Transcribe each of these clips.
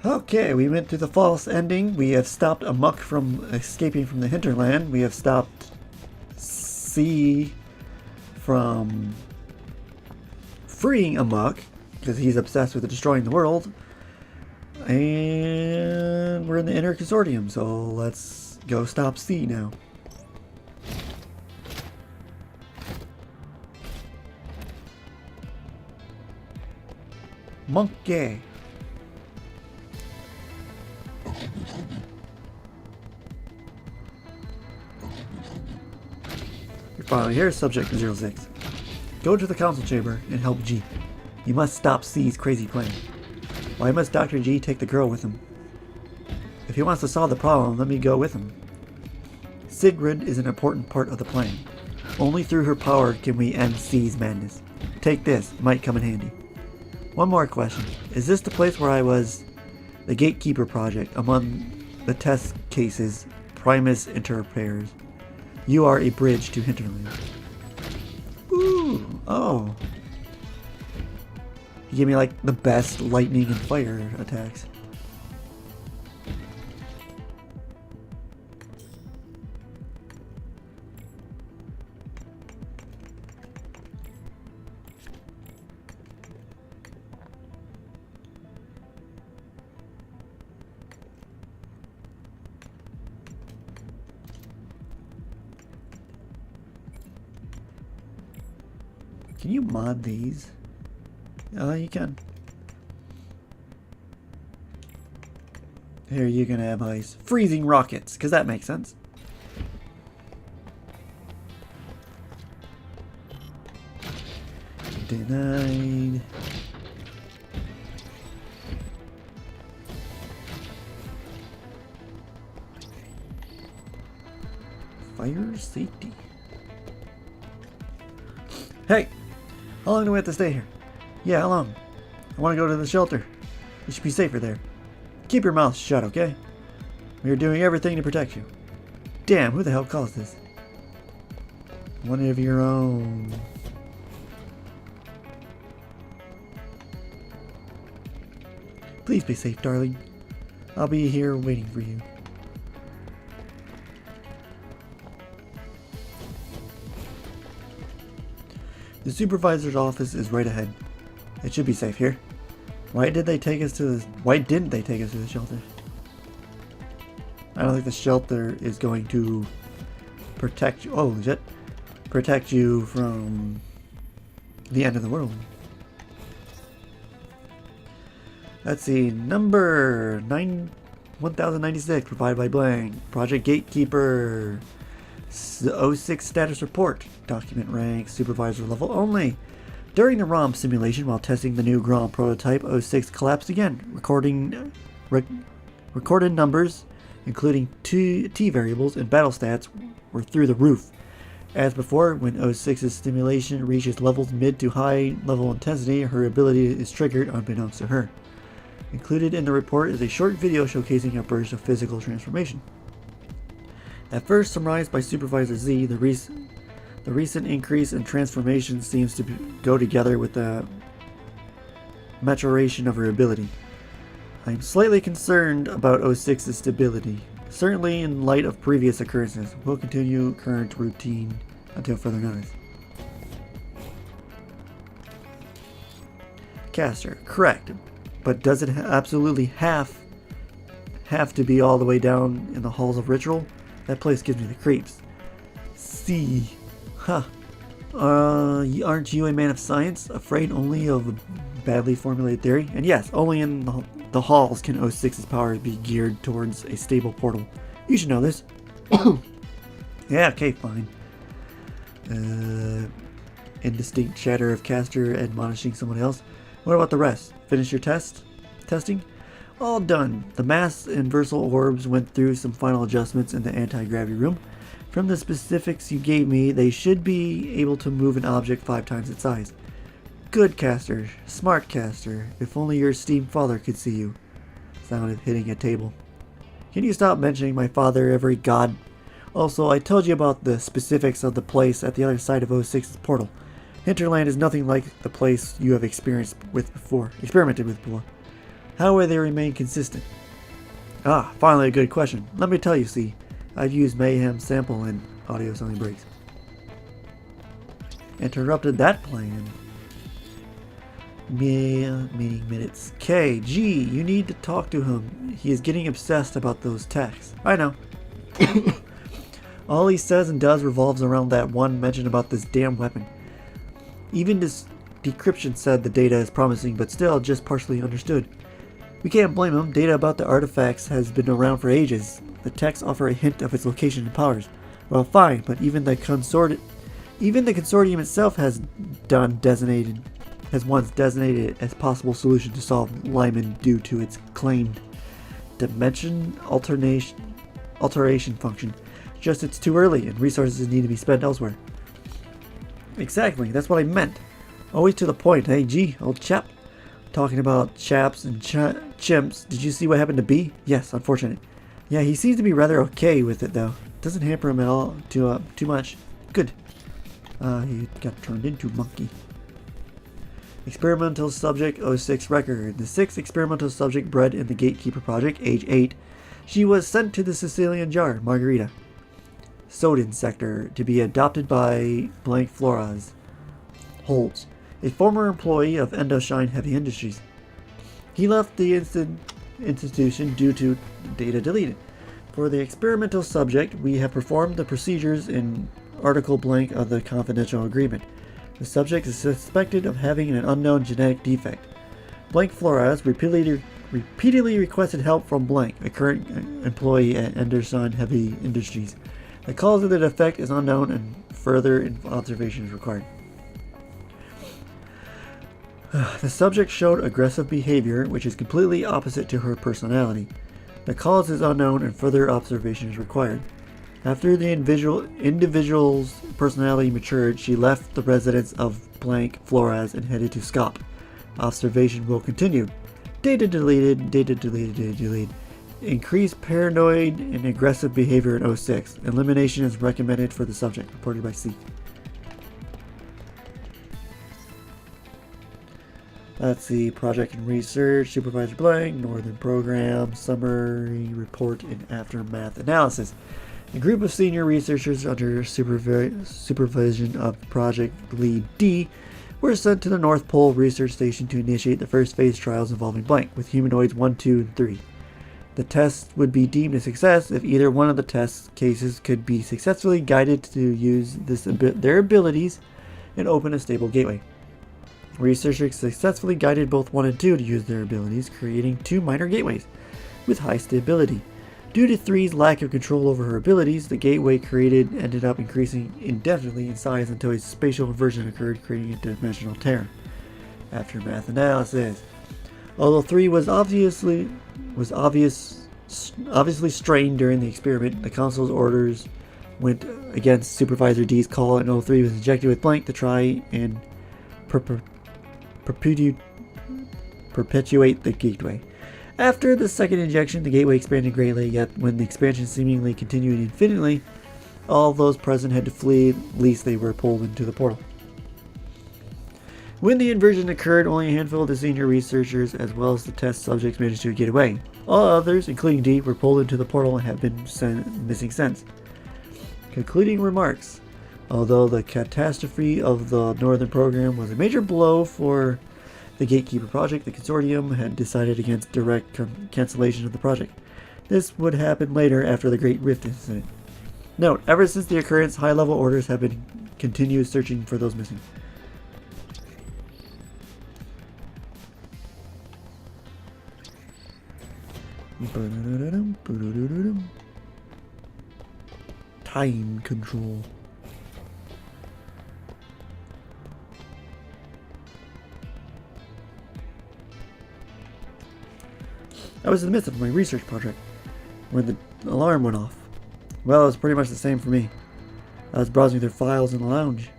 Okay, we went through the false ending. We have stopped Amok from escaping from the hinterland. We have stopped C from freeing Amok because he's obsessed with destroying the world. And we're in the inner consortium, so let's go stop C now. Monkey. You're finally here, Subject 06. Go to the council chamber and help G. You must stop C's crazy plan. Why must Dr. G take the girl with him? If he wants to solve the problem, let me go with him. Sigrid is an important part of the plan. Only through her power can we end C's madness. Take this, it might come in handy. One more question. Is this the place where I was the Gatekeeper Project among the test cases Primus Interpairs? You are a bridge to Hinterland. Ooh, oh. He gave me like the best lightning and fire attacks. Can you mod these? You can. Here, you can have ice. Freezing rockets, because that makes sense. Denied. Fire safety. Hey! How long do we have to stay here? Yeah, how long? I want to go to the shelter. You should be safer there. Keep your mouth shut, okay? We are doing everything to protect you. Damn, who the hell caused this? One of your own. Please be safe, darling. I'll be here waiting for you. The supervisor's office is right ahead. It should be safe here. Why didn't they take us to the shelter? I don't think the shelter is going to protect you. Oh, legit. Protect you from the end of the world. Let's see. Number 1096 provided by blank. Project Gatekeeper. 06 status report. Document rank supervisor level only. During the ROM simulation while testing the new GROM prototype, 06 collapsed again. Recorded numbers, including T variables and battle stats, were through the roof. As before, when 06's stimulation reaches levels mid to high level intensity, her ability is triggered unbeknownst to her. Included in the report is a short video showcasing a burst of physical transformation. At first summarized by Supervisor Z, the recent increase in transformation seems to go together with the maturation of her ability. I am slightly concerned about 06's stability, certainly in light of previous occurrences. We'll continue current routine until further notice. Caster, correct, but does it absolutely have to be all the way down in the halls of ritual? That place gives me the creeps. C. Huh. Aren't you a man of science, afraid only of a badly formulated theory? And yes, only in the halls can 06's power be geared towards a stable portal. You should know this. Yeah, okay, fine. Indistinct chatter of Caster admonishing someone else. What about the rest? Finish your testing? All done. The mass and versal orbs went through some final adjustments in the anti-gravity room. From the specifics you gave me, they should be able to move an object 5 times its size. Good Caster. Smart Caster. If only your esteemed father could see you. Sound of hitting a table. Can you stop mentioning my father every god? Also, I told you about the specifics of the place at the other side of 06's portal. Hinterland is nothing like the place you have experimented with before. How will they remain consistent? Ah, finally a good question. Let me tell you, see. I've used Mayhem sample and audio suddenly breaks. Interrupted that plan. Meeting minutes. K, G, you need to talk to him. He is getting obsessed about those texts. I know. All he says and does revolves around that one mention about this damn weapon. Even this decryption said the data is promising, but still just partially understood. We can't blame him. Data about the artifacts has been around for ages. The texts offer a hint of its location and powers. Well, fine, but even the Consortium itself has once designated it as possible solution to solve Lyman due to its claimed dimension alteration function. Just it's too early and resources need to be spent elsewhere. Exactly, that's what I meant. Always to the point. Hey, G, old chap. Talking about chaps and chimps. Did you see what happened to B? Yes, unfortunate. Yeah, he seems to be rather okay with it though. Doesn't hamper him at all too much. Good. He got turned into monkey. Experimental subject 06 record. The sixth experimental subject bred in the Gatekeeper project, age 8. She was sent to the Sicilian jar, Margarita, Soden sector, to be adopted by blank Flores. Holtz, a former employee of Endoshine Heavy Industries. He left the institution due to data deleted. For the experimental subject, we have performed the procedures in article blank of the confidential agreement. The subject is suspected of having an unknown genetic defect. Blank Flores repeatedly requested help from Blank, a current employee at Endoshine Heavy Industries. The cause of the defect is unknown and further observation is required. The subject showed aggressive behavior, which is completely opposite to her personality. The cause is unknown and further observation is required. After the individual's personality matured, she left the residence of blank Flores and headed to Scop. Observation will continue. Data deleted, data deleted, data deleted. Increased paranoid and aggressive behavior in 06. Elimination is recommended for the subject, reported by C. Let's see, project and research, supervisor blank, northern program, summary, report, and aftermath analysis. A group of senior researchers under supervision of Project Lead D were sent to the North Pole Research Station to initiate the first phase trials involving blank with humanoids 1, 2, and 3. The test would be deemed a success if either one of the test cases could be successfully guided to use their abilities and open a stable gateway. Researchers successfully guided both 1 and 2 to use their abilities, creating 2 minor gateways with high stability. Due to 3's lack of control over her abilities, the gateway created ended up increasing indefinitely in size until a spatial inversion occurred, creating a dimensional tear. Aftermath analysis. Although 3 was obviously strained during the experiment, the Council's orders went against Supervisor D's call, and 03 was injected with blank to try and perpetuate the gateway. After the second injection, the gateway expanded greatly, yet when the expansion seemingly continued infinitely, all those present had to flee, at least they were pulled into the portal. When the inversion occurred, only a handful of the senior researchers as well as the test subjects managed to get away. All others, including D, were pulled into the portal and have been missing since. Concluding remarks. Although the catastrophe of the Northern Program was a major blow for the Gatekeeper project, the Consortium had decided against direct cancellation of the project. This would happen later after the Great Rift incident. Note, ever since the occurrence, high-level orders have been continued searching for those missing. Time control. I was in the midst of my research project when the alarm went off. Well, it was pretty much the same for me. I was browsing through files in the lounge.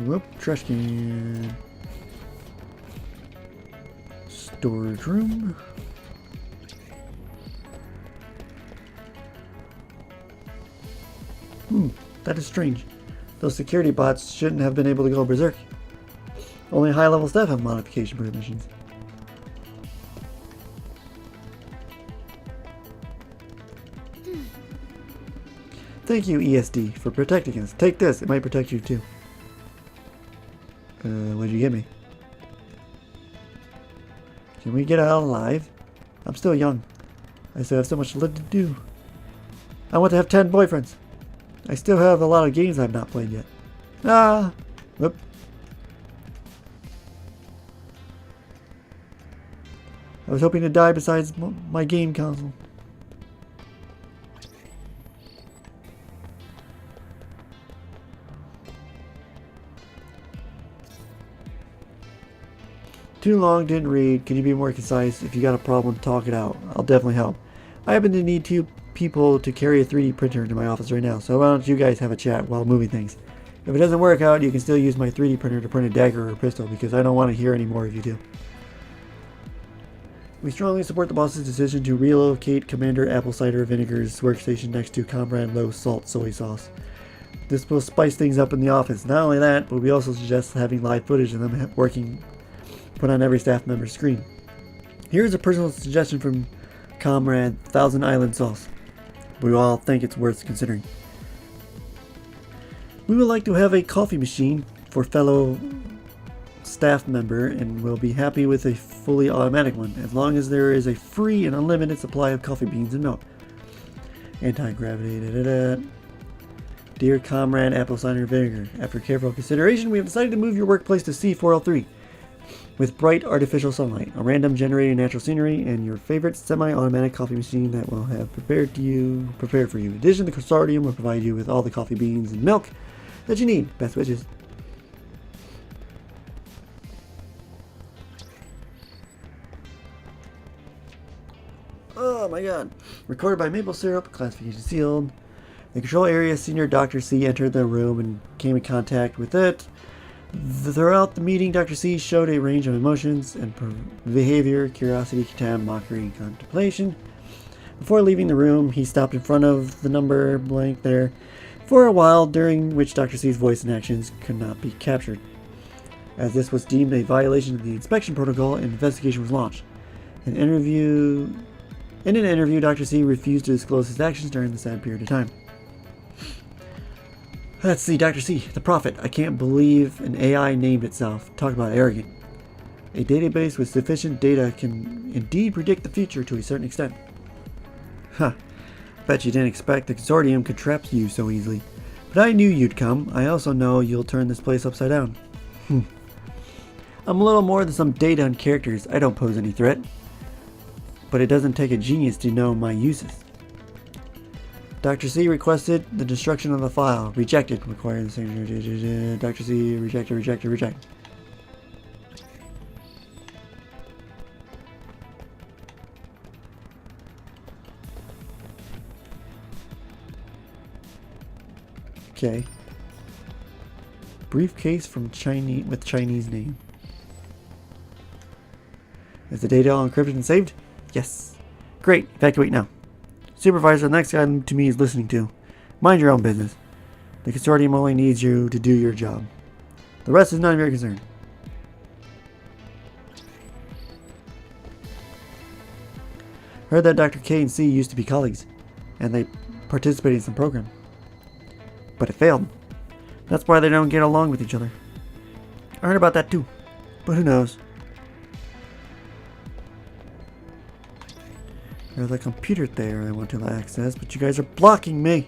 Whoop, trash can. storage room. That is strange. Those security bots shouldn't have been able to go berserk. Only high-level staff have modification permissions. Thank you, ESD, for protecting us. Take this. It might protect you, too. What'd you give me? Can we get out alive? I'm still young. I still have so much left to do. I want to have 10 boyfriends. I still have a lot of games I've not played yet. Ah! Whoop. I was hoping to die besides my game console. Too long, didn't read. Can you be more concise? If you got a problem, talk it out. I'll definitely help. I happen to need 2 people to carry a 3D printer into my office right now, so why don't you guys have a chat while moving things? If it doesn't work out, you can still use my 3D printer to print a dagger or a pistol, because I don't want to hear any more if you do. We strongly support the boss's decision to relocate Commander Apple Cider Vinegar's workstation next to Comrade Low Salt Soy Sauce. This will spice things up in the office. Not only that, but we also suggest having live footage of them working put on every staff member's screen. Here's a personal suggestion from Comrade Thousand Island Sauce. We all think it's worth considering. We would like to have a coffee machine for fellow staff member and will be happy with a fully automatic one, as long as there is a free and unlimited supply of coffee beans and milk. Anti-gravity, Dear Comrade Apple Cider Vinegar, after careful consideration, we have decided to move your workplace to C403. With bright artificial sunlight, a random generated natural scenery, and your favorite semi-automatic coffee machine that will have prepared for you. In addition, the Consortium will provide you with all the coffee beans and milk that you need. Best wishes. Oh my god. Recorded by Maple Syrup, classification sealed. The control area senior Dr. C entered the room and came in contact with it. Throughout the meeting, Dr. C showed a range of emotions and behavior: curiosity, contempt, mockery, and contemplation. Before leaving the room, he stopped in front of the number blank there for a while, during which Dr. C's voice and actions could not be captured. As this was deemed a violation of the inspection protocol, an investigation was launched. In an interview, Dr. C refused to disclose his actions during the said period of time. Let's see, Dr. C, the Prophet. I can't believe an AI named itself. Talk about arrogant. A database with sufficient data can indeed predict the future to a certain extent. Huh. Bet you didn't expect the Consortium could trap you so easily. But I knew you'd come. I also know you'll turn this place upside down. I'm a little more than some data and characters. I don't pose any threat. But it doesn't take a genius to know my uses. Dr. C requested the destruction of the file. Rejected. Required the signature. Dr. C rejected. Okay. Briefcase from Chinese name. Is the data all encrypted and saved? Yes. Great. Evacuate now. Supervisor, the next guy to me is listening to. Mind your own business. The Consortium only needs you to do your job. The rest is none of your concern. Heard that Dr. K and C used to be colleagues, and they participated in some program. But it failed. That's why they don't get along with each other. I heard about that too, but who knows? There's a computer there I want to access, but you guys are blocking me.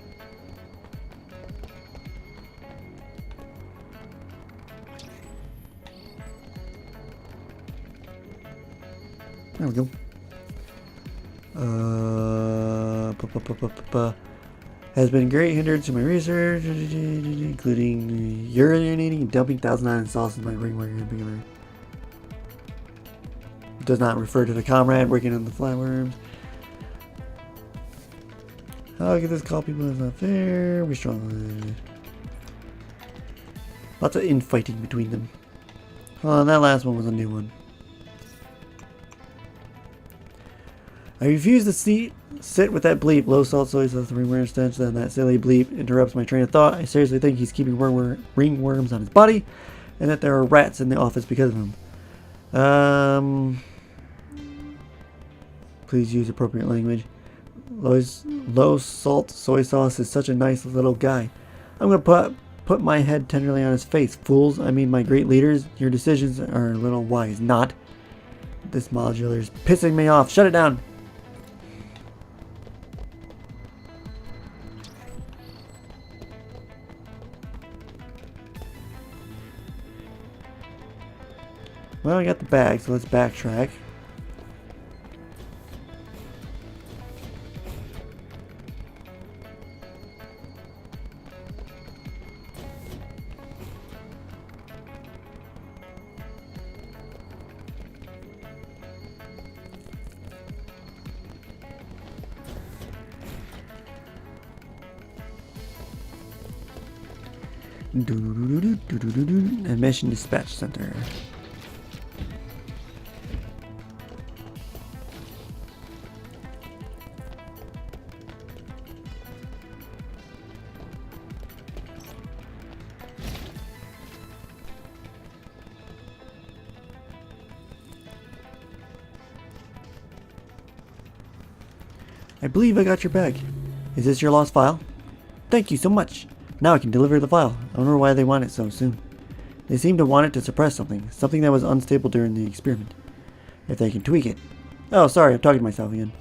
There we go. Has been a great hindrance to my research, including urinating and dumping 1,009 sauce in my ringworm. Does not refer to the comrade working on the flatworms. How can this call people? That's not fair. We strongly. Lots of infighting between them. Oh, that last one was a new one. I refuse to sit with that bleep. Low salt soy sauce, ringworm stench. Then that silly bleep interrupts my train of thought. I seriously think he's keeping ringworms on his body, and that there are rats in the office because of him. Please use appropriate language. Low salt soy sauce is such a nice little guy. I'm gonna put my head tenderly on his face. Fools, I mean my great leaders. Your decisions are a little wise. Not. This modular's pissing me off. Shut it down. Well, I got the bag, so let's backtrack. Admission Dispatch Center. I believe I got your bag. Is this your lost file? Thank you so much. Now I can deliver the file. I wonder why they want it so soon. They seem to want it to suppress something that was unstable during the experiment. If they can tweak it. Oh, sorry, I'm talking to myself again.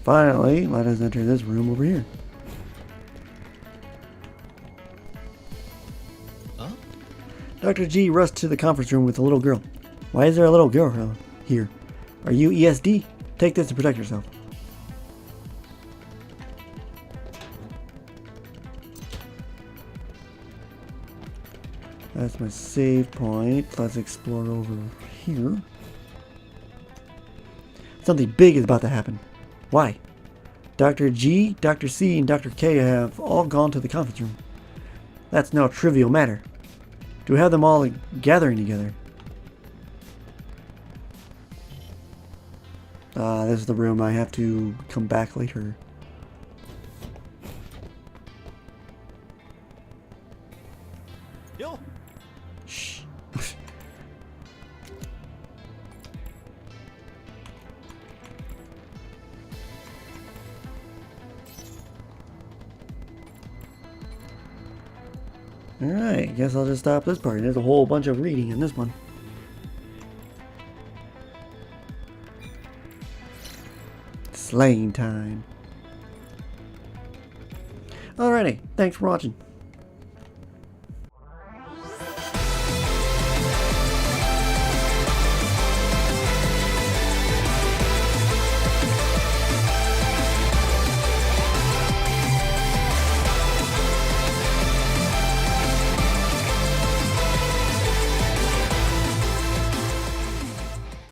Finally, let us enter this room over here. Huh? Dr. G rushed to the conference room with a little girl. Why is there a little girl here? Are you ESD? Take this to protect yourself. That's my save point. Let's explore over here. Something big is about to happen. Why? Dr. G, Dr. C, and Dr. K have all gone to the conference room. That's no trivial matter. To have them all gathering together. This is the room. I have to come back later. Yo. Shh. Alright, guess I'll just stop this part. There's a whole bunch of reading in this one. Slaying time. Alrighty, thanks for watching.